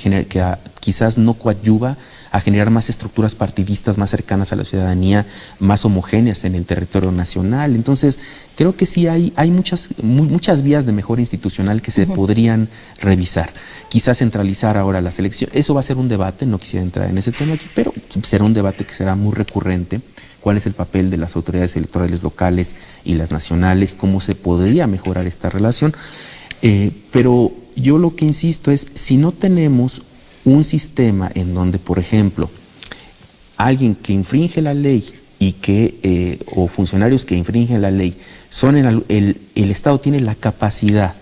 quizás no coadyuva a generar más estructuras partidistas más cercanas a la ciudadanía, más homogéneas en el territorio nacional. Entonces, creo que sí hay muchas vías de mejora institucional que se podrían revisar. Quizás centralizar ahora las elecciones. Eso va a ser un debate, no quisiera entrar en ese tema aquí, pero será un debate que será muy recurrente. ¿Cuál es el papel de las autoridades electorales locales y las nacionales? ¿Cómo se podría mejorar esta relación? Pero yo lo que insisto es, si no tenemos un sistema en donde, por ejemplo, alguien que infringe la ley y o funcionarios que infringen la ley, el Estado tiene la capacidad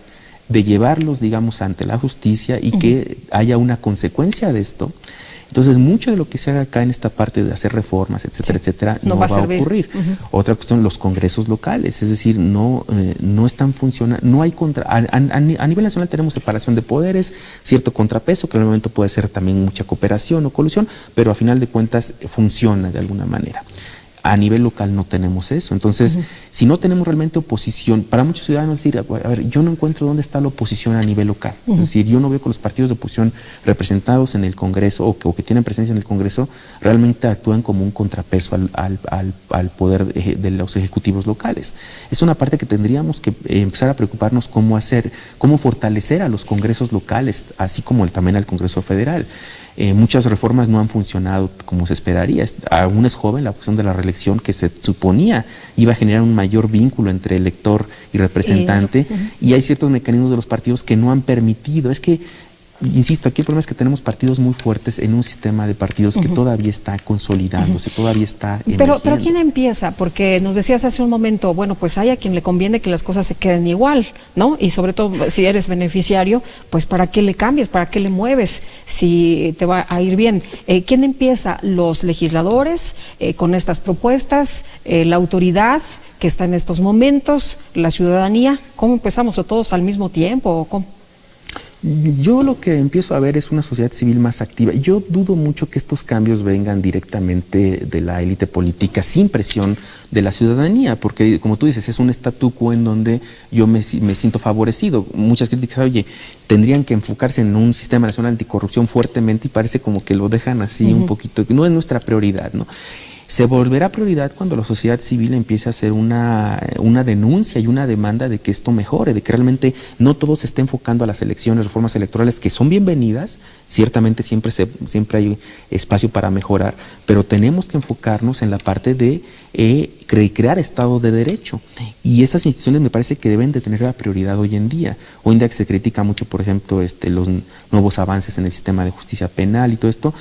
de llevarlos, digamos, ante la justicia y que haya una consecuencia de esto, entonces mucho de lo que se haga acá en esta parte de hacer reformas, etcétera, etcétera, no va a ocurrir. Otra cuestión, los congresos locales, es decir, no están funcionando, no hay a nivel nacional tenemos separación de poderes, cierto contrapeso, que en el momento puede ser también mucha cooperación o colusión, pero a final de cuentas funciona de alguna manera. A nivel local no tenemos eso. Entonces, si no tenemos realmente oposición, para muchos ciudadanos decir, a ver, yo no encuentro dónde está la oposición a nivel local. Es decir, yo no veo que los partidos de oposición representados en el Congreso o que tienen presencia en el Congreso realmente actúan como un contrapeso al poder de los ejecutivos locales. Es una parte que tendríamos que empezar a preocuparnos cómo fortalecer a los congresos locales, así como también al Congreso Federal. Muchas reformas no han funcionado como se esperaría. Aún es joven la cuestión de la reelección, que se suponía iba a generar un mayor vínculo entre elector y representante, y hay ciertos mecanismos de los partidos que no han permitido. Es que Insisto, aquí el problema es que tenemos partidos muy fuertes en un sistema de partidos que todavía está consolidándose, todavía está emergiendo. Pero ¿quién empieza? Porque nos decías hace un momento, bueno, pues hay a quien le conviene que las cosas se queden igual, ¿no? Y sobre todo si eres beneficiario, pues ¿para qué le cambias? ¿Para qué le mueves si te va a ir bien? ¿Quién empieza? ¿Los legisladores con estas propuestas? ¿La autoridad que está en estos momentos? ¿La ciudadanía? ¿Cómo empezamos? ¿O todos al mismo tiempo? ¿O cómo? Yo lo que empiezo a ver es una sociedad civil más activa. Yo dudo mucho que estos cambios vengan directamente de la élite política sin presión de la ciudadanía, porque como tú dices, es un statu quo en donde yo me siento favorecido. Muchas críticas, oye, tendrían que enfocarse en un sistema nacional anticorrupción fuertemente y parece como que lo dejan así un poquito, no es nuestra prioridad, ¿no? Se volverá prioridad cuando la sociedad civil empiece a hacer una denuncia y una demanda de que esto mejore, de que realmente no todo se esté enfocando a las elecciones, reformas electorales, que son bienvenidas, ciertamente siempre hay espacio para mejorar, pero tenemos que enfocarnos en la parte de crear Estado de Derecho. Y estas instituciones me parece que deben de tener la prioridad hoy en día. Hoy en día que se critica mucho, por ejemplo, los nuevos avances en el sistema de justicia penal y todo esto,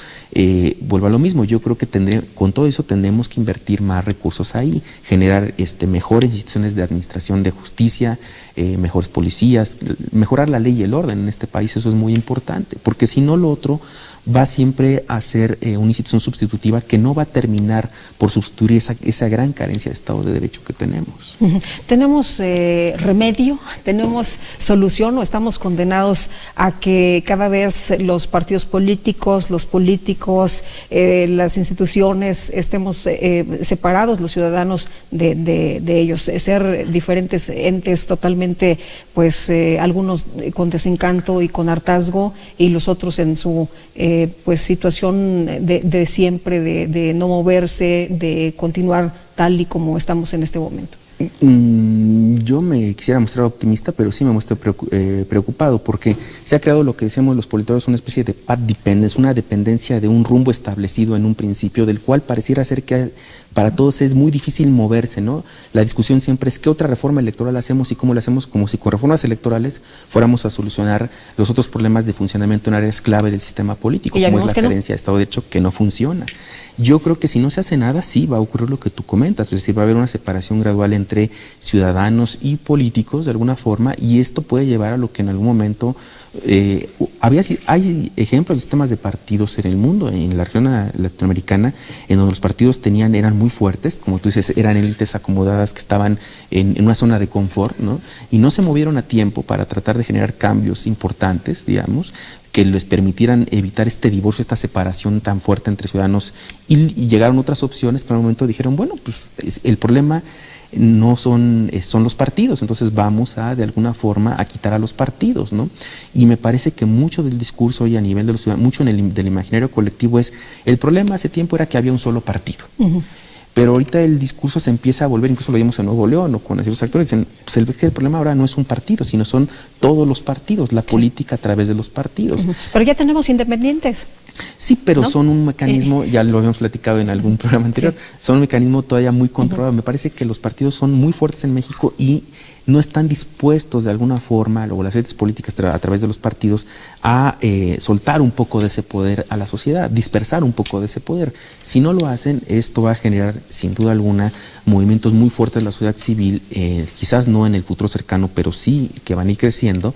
vuelvo a lo mismo. Yo creo que con todo eso tenemos que invertir más recursos ahí, generar mejores instituciones de administración de justicia, mejores policías, mejorar la ley y el orden en este país. Eso es muy importante, porque si no, lo otro va siempre a ser una institución sustitutiva que no va a terminar por sustituir esa gran carencia de Estado de Derecho que tenemos. ¿Tenemos remedio? ¿Tenemos solución? ¿O estamos condenados a que cada vez los partidos políticos, los políticos, las instituciones estemos separados, los ciudadanos de ellos, ser diferentes entes totalmente, pues algunos con desencanto y con hartazgo y los otros en su pues situación de siempre, de no moverse, de continuar tal y como estamos en este momento? Yo me quisiera mostrar optimista, pero sí me muestro preocupado, porque se ha creado lo que decíamos los politólogos, una especie de path dependence, una dependencia de un rumbo establecido en un principio, del cual pareciera ser que para todos es muy difícil moverse, ¿no? La discusión siempre es qué otra reforma electoral hacemos y cómo la hacemos, como si con reformas electorales fuéramos a solucionar los otros problemas de funcionamiento en áreas clave del sistema político, como es la carencia de Estado de Derecho, que no funciona. Yo creo que si no se hace nada, sí va a ocurrir lo que tú comentas, es decir, va a haber una separación gradual entre ciudadanos y políticos de alguna forma, y esto puede llevar a lo que en algún momento hay ejemplos de sistemas de partidos en el mundo, en la región latinoamericana, en donde los partidos eran muy fuertes, como tú dices, eran élites acomodadas que estaban en una zona de confort, ¿no? Y no se movieron a tiempo para tratar de generar cambios importantes, digamos, que les permitieran evitar este divorcio, esta separación tan fuerte entre ciudadanos, y llegaron otras opciones que en un momento dijeron, bueno, pues el problema no son los partidos, entonces vamos de alguna forma a quitar a los partidos, ¿no? Y me parece que mucho del discurso hoy a nivel de los ciudadanos, mucho del imaginario colectivo el problema hace tiempo era que había un solo partido. Pero ahorita el discurso se empieza a volver, incluso lo vimos en Nuevo León o con ciertos actores, dicen, pues el problema ahora no es un partido, sino son todos los partidos, la política a través de los partidos. Pero ya tenemos independientes. Sí, pero ¿no? Son un mecanismo, ya lo habíamos platicado en algún programa anterior, son un mecanismo todavía muy controlado. Me parece que los partidos son muy fuertes en México y no están dispuestos de alguna forma, o las élites políticas a través de los partidos, a soltar un poco de ese poder a la sociedad, dispersar un poco de ese poder. Si no lo hacen, esto va a generar, sin duda alguna, movimientos muy fuertes de la sociedad civil, quizás no en el futuro cercano, pero sí que van a ir creciendo,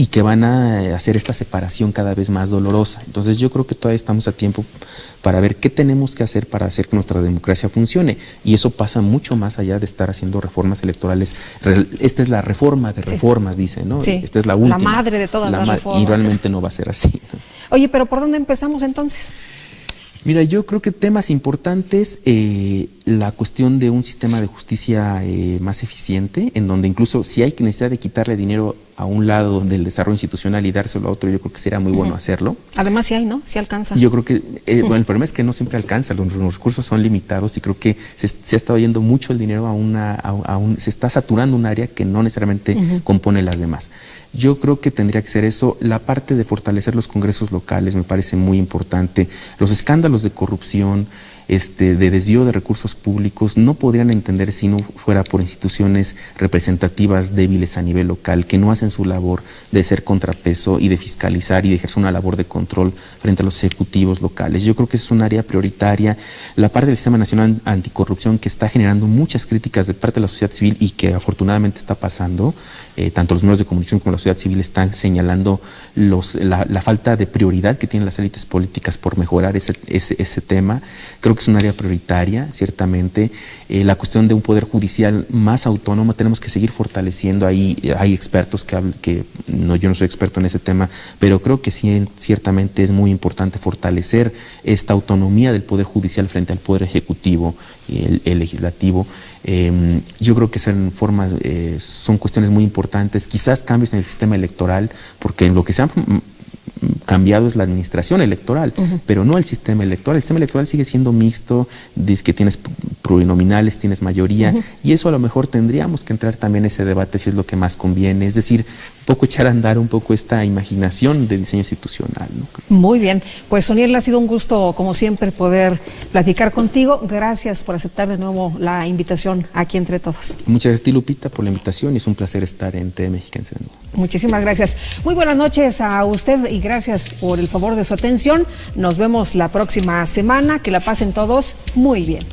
y que van a hacer esta separación cada vez más dolorosa. Entonces yo creo que todavía estamos a tiempo para ver qué tenemos que hacer para hacer que nuestra democracia funcione, y eso pasa mucho más allá de estar haciendo reformas electorales. Esta es la reforma de reformas, dice, ¿no? Sí. Esta es la última. La madre de todas las reformas. Y realmente no va a ser así, ¿no? Oye, pero ¿por dónde empezamos entonces? Mira, yo creo que temas importantes, la cuestión de un sistema de justicia más eficiente, en donde incluso si hay necesidad de quitarle dinero a un lado del desarrollo institucional y dárselo a otro, yo creo que sería muy bueno hacerlo. Además sí hay, ¿no? Sí alcanza. Yo creo que, bueno, el problema es que no siempre alcanza, los recursos son limitados y creo que se ha estado yendo mucho el dinero se está saturando un área que no necesariamente compone las demás. Yo creo que tendría que ser eso. La parte de fortalecer los congresos locales me parece muy importante. Los escándalos de corrupción, de desvío de recursos públicos no podrían entender si no fuera por instituciones representativas débiles a nivel local, que no hacen su labor de ser contrapeso y de fiscalizar y de ejercer una labor de control frente a los ejecutivos locales. Yo creo que es un área prioritaria. La parte del Sistema Nacional Anticorrupción, que está generando muchas críticas de parte de la sociedad civil y que afortunadamente está pasando, tanto los medios de comunicación como la sociedad civil están señalando la falta de prioridad que tienen las élites políticas por mejorar ese tema. Creo que es un área prioritaria, ciertamente. La cuestión de un poder judicial más autónomo, tenemos que seguir fortaleciendo. Ahí hay expertos que no, yo no soy experto en ese tema, pero creo que sí, ciertamente es muy importante fortalecer esta autonomía del poder judicial frente al poder ejecutivo y el legislativo. Yo creo que son cuestiones muy importantes, quizás cambios en el sistema electoral, porque en lo que se ha cambiado es la administración electoral, pero no el sistema electoral. El sistema electoral sigue siendo mixto, dices que tienes plurinominales, tienes mayoría, y eso a lo mejor tendríamos que entrar también en ese debate si es lo que más conviene, es decir, un poco echar a andar un poco esta imaginación de diseño institucional, ¿no? Muy bien, pues Oniel, ha sido un gusto como siempre poder platicar contigo. Gracias por aceptar de nuevo la invitación aquí Entre Todos. Muchas gracias, Lupita, por la invitación, y es un placer estar en TV Mexiquense de nuevo. Muchísimas gracias. Muy buenas noches a usted y gracias por el favor de su atención. Nos vemos la próxima semana. Que la pasen todos muy bien.